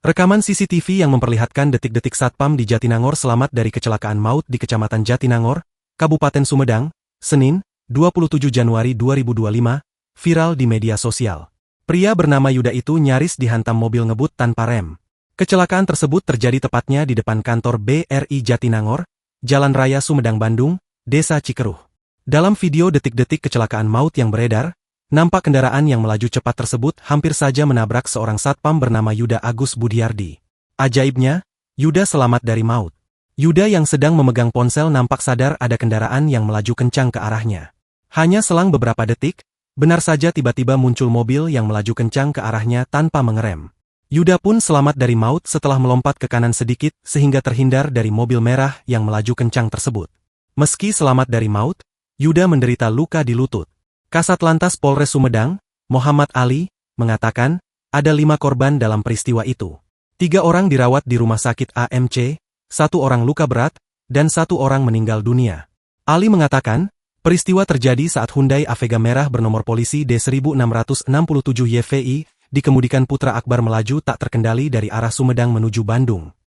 Rekaman CCTV yang memperlihatkan detik-detik Satpam di Jatinangor selamat dari kecelakaan maut di Kecamatan Jatinangor, Kabupaten Sumedang, Senin, 27 Januari 2025, viral di media sosial. Pria bernama Yuda itu nyaris dihantam mobil ngebut tanpa rem. Kecelakaan tersebut terjadi tepatnya di depan kantor BRI Jatinangor, Jalan Raya Sumedang Bandung, Desa Cikeruh. Dalam video detik-detik kecelakaan maut yang beredar, nampak kendaraan yang melaju cepat tersebut hampir saja menabrak seorang satpam bernama Yuda Agus Budiardi. Ajaibnya, Yuda selamat dari maut. Yuda yang sedang memegang ponsel nampak sadar ada kendaraan yang melaju kencang ke arahnya. Hanya selang beberapa detik, benar saja tiba-tiba muncul mobil yang melaju kencang ke arahnya tanpa mengerem. Yuda pun selamat dari maut setelah melompat ke kanan sedikit sehingga terhindar dari mobil merah yang melaju kencang tersebut. Meski selamat dari maut, Yuda menderita luka di lutut. Kasat Lantas Polres Sumedang, Muhammad Ali, mengatakan, ada 5 korban dalam peristiwa itu. 3 orang dirawat di Rumah Sakit AMC, 1 orang luka berat, dan 1 orang meninggal dunia. Ali mengatakan, peristiwa terjadi saat Hyundai Avega merah bernomor polisi D1667 YVI, dikemudikan Putra Akbar melaju tak terkendali dari arah Sumedang menuju Bandung.